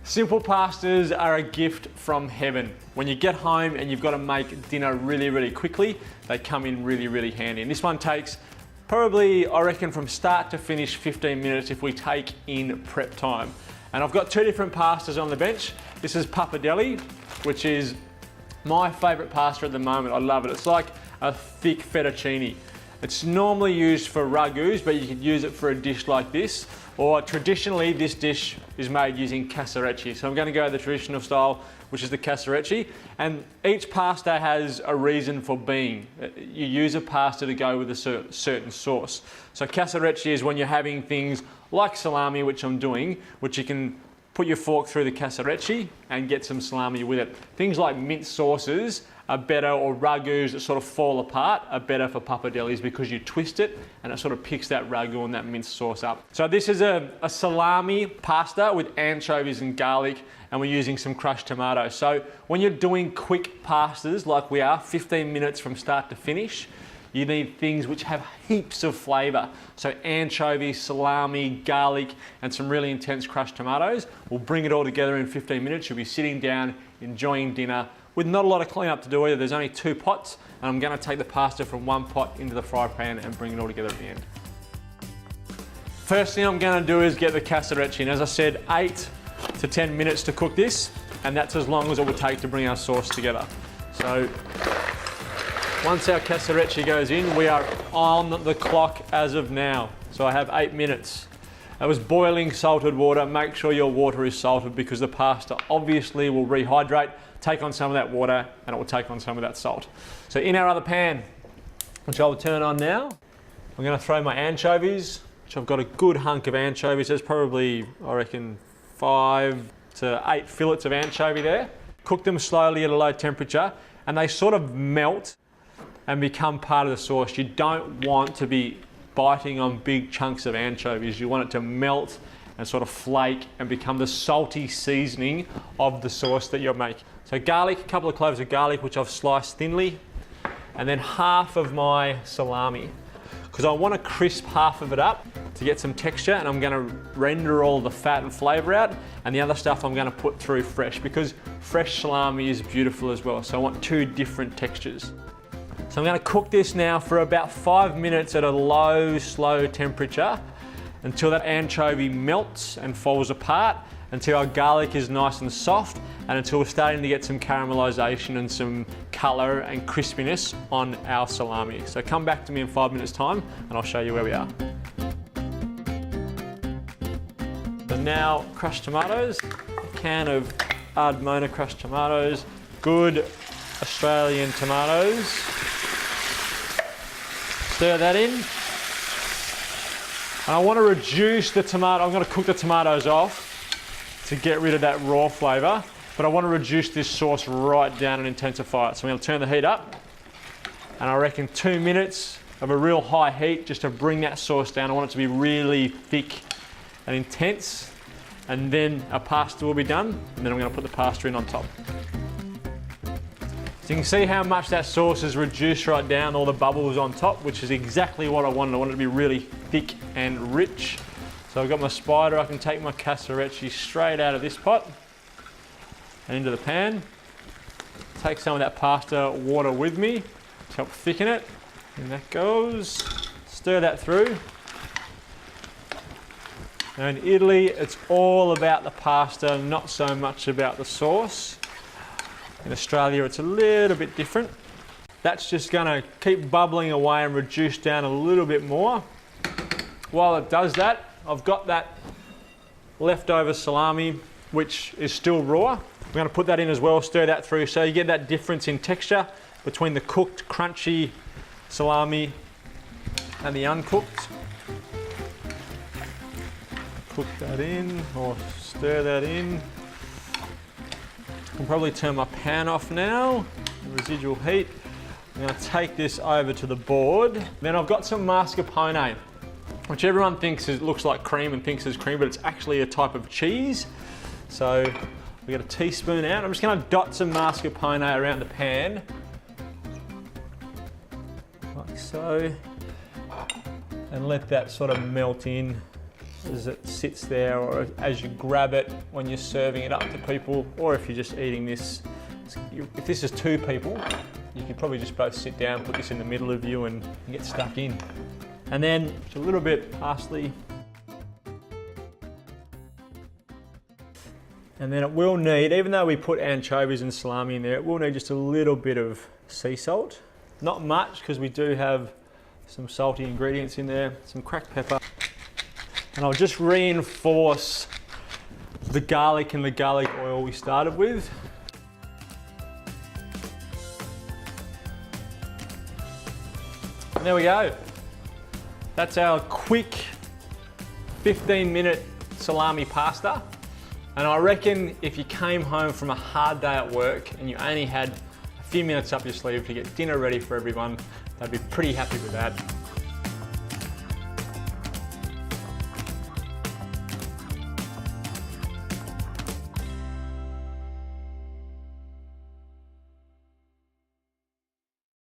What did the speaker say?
Simple pastas are a gift from heaven. When you get home and you've got to make dinner really quickly, they come in really handy. And this one takes probably, I reckon, from start to finish 15 minutes if we take in prep time. And I've got two different pastas on the bench. This is pappardelle, which is my favorite pasta at the moment. I love it. It's like a thick fettuccine. It's normally used for ragus, but you could use it for a dish like this. Or traditionally, this dish is made using cassarecci. So I'm going to go the traditional style, which is the cassarecci. And each pasta has a reason for being. You use a pasta to go with a certain sauce. So cassarecci is when you're having things like salami, which I'm doing, which you can put your fork through the cassarecci and get some salami with it. Things like mint sauces are better, or ragus that sort of fall apart are better for pappardelles because you twist it and it sort of picks that ragu and that mint sauce up. So this is a salami pasta with anchovies and garlic, and we're using some crushed tomatoes. So when you're doing quick pastas like we are, 15 minutes from start to finish, you need things which have heaps of flavour. So anchovies, salami, garlic, and some really intense crushed tomatoes. We'll bring it all together in 15 minutes. You'll be sitting down, enjoying dinner, with not a lot of cleanup to do either. There's only 2 pots, and I'm gonna take the pasta from one pot into the fry pan and bring it all together at the end. First thing I'm gonna do is get the cassarecci, and as I said, 8 to 10 minutes to cook this, and that's as long as it would take to bring our sauce together. So once our cassarecci goes in, we are on the clock as of now. So I have 8 minutes. That was boiling salted water. Make sure your water is salted because the pasta obviously will rehydrate, take on some of that water, and it will take on some of that salt. So in our other pan, which I will turn on now, I'm gonna throw my anchovies, which I've got a good hunk of anchovies. There's probably, I reckon, 5 to 8 fillets of anchovy there. Cook them slowly at a low temperature, and they sort of melt and become part of the sauce. You don't want to be biting on big chunks of anchovies. You want it to melt and sort of flake and become the salty seasoning of the sauce that you're making. So garlic, a couple of cloves of garlic, which I've sliced thinly, and then half of my salami, because I want to crisp half of it up to get some texture, and I'm going to render all the fat and flavour out, and the other stuff I'm going to put through fresh, because fresh salami is beautiful as well. So I want 2 different textures. So I'm going to cook this now for about 5 minutes at a low, slow temperature until that anchovy melts and falls apart, until our garlic is nice and soft, and until we're starting to get some caramelization and some color and crispiness on our salami. So come back to me in 5 minutes time and I'll show you where we are. So now crushed tomatoes, a can of Ardmona crushed tomatoes, good Australian tomatoes. Stir that in. And I want to reduce the tomato. I'm going to cook the tomatoes off to get rid of that raw flavour, but I want to reduce this sauce right down and intensify it. So I'm going to turn the heat up, and I reckon 2 minutes of a real high heat just to bring that sauce down. I want it to be really thick and intense, and then our pasta will be done, and then I'm going to put the pasta in on top. So you can see how much that sauce has reduced right down, all the bubbles on top, which is exactly what I wanted. I wanted it to be really thick and rich. So I've got my spider, I can take my cassarecci straight out of this pot and into the pan. Take some of that pasta water with me to help thicken it. And that goes. Stir that through. Now in Italy, it's all about the pasta, not so much about the sauce. In Australia, it's a little bit different. That's just gonna keep bubbling away and reduce down a little bit more. While it does that, I've got that leftover salami, which is still raw. I'm gonna put that in as well, stir that through, so you get that difference in texture between the cooked, crunchy salami and the uncooked. Cook that in, or stir that in. I'll probably turn my pan off now, the residual heat. I'm gonna take this over to the board. Then I've got some mascarpone, which everyone thinks looks like cream and thinks is cream, but it's actually a type of cheese. So we got a teaspoon out. I'm just gonna dot some mascarpone around the pan, like so, and let that sort of melt in as it sits there, or as you grab it when you're serving it up to people, or if you're just eating this. If this is 2 people, you could probably just both sit down, put this in the middle of you and get stuck in. And then just a little bit parsley. And then it will need, even though we put anchovies and salami in there, it will need just a little bit of sea salt. Not much, because we do have some salty ingredients in there, some cracked pepper. And I'll just reinforce the garlic and the garlic oil we started with. And there we go. That's our quick 15-minute salami pasta. And I reckon if you came home from a hard day at work and you only had a few minutes up your sleeve to get dinner ready for everyone, they'd be pretty happy with that.